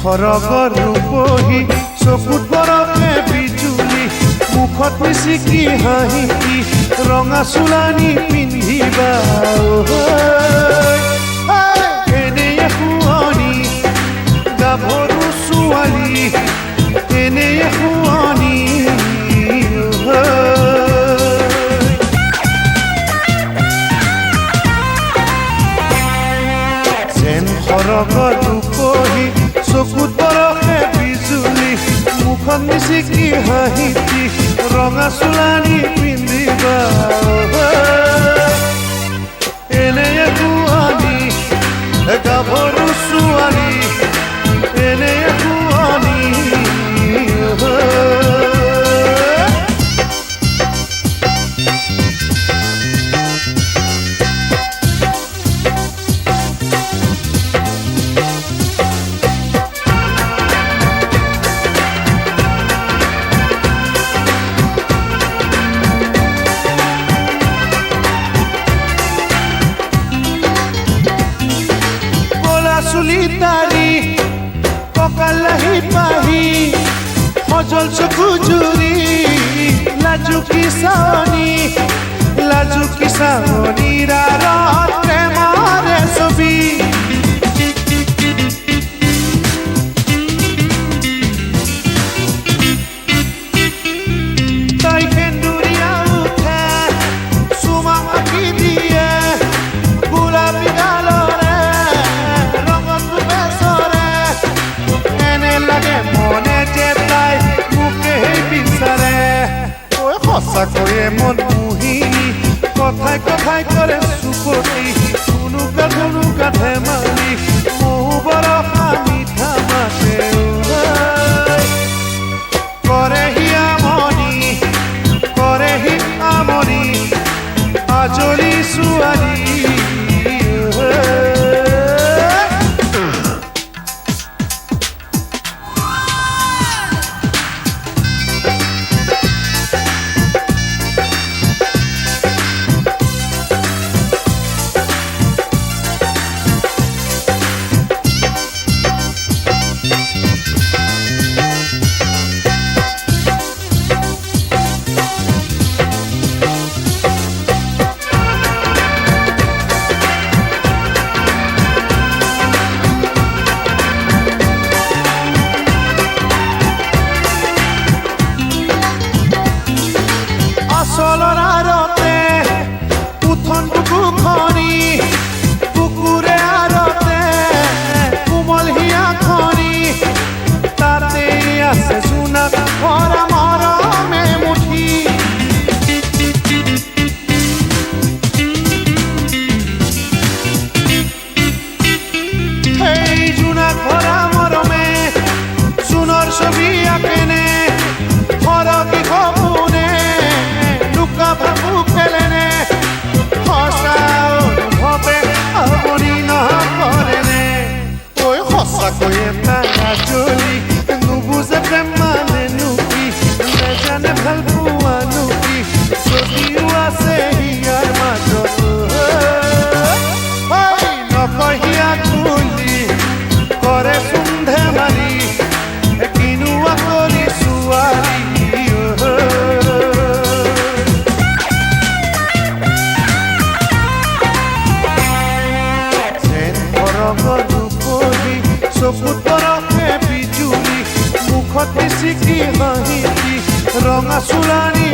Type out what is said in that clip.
খৰগৰ ৰূপহী চকুত বৰফে বিজুলি মুখত মিচিকি হাঁহি ৰঙা চোলানি পিন্ধিবা এনেয়ে শুৱনি গাভৰু ছোৱালী এনেয়ে শুৱনি যেন খৰগৰ ৰূপহী চকুত বৰফে বিজুলি মুখত মিচিকি হাঁহি ৰঙা চোলানি পিন্ধিবা এনেয়ে শুৱনি গাভৰু ছোৱালী এনেয়ে শুৱনি চুলিতাৰি ককালাহি পাহি সজল চকু জুৰি লাজুকি চাৱনি ৰাৰত প্ৰেমৰে ছবি তাই সেন্দুৰীয়া উঠে চুমা আঁকি দিয়ে গোলাপী গালৰে সঁচাকৈয়ে মন মোহিনী কথাই কথাই কৰে চুপতি ধুনুকা ধেমালি মৌ বৰষা মিঠা মাতে কৰেহি আমনি আজলি ছোৱালী চলৰ আৰতে উঠন বুকুখনি বুকুৰে আৰতে কোমল হিয়াখনি তাতে আছে জোনাক ভৰা মৰমে মুঠি সেই জোনাক ভৰা মৰমে জোনৰ ছবি আঁকেনে সৰকি সপোনে ভাবু খেলেনে সঁচা অনুভৱে আপুনি নকৰেনে ঐ সঁচাকৈয়ে তাজলি নুবুজে প্ৰেম মানে নুকি নেজানে ভাল পোৱা নুকি যদিও আছে হিয়াৰ মাজত নকয় হিয়া তুলি কৰে চোন ধেমালি কিনোৱা কৰি ছোৱালী চকুত বৰফে বিজুলি মুখত মিচিকি হাঁহি ৰঙা চোলানি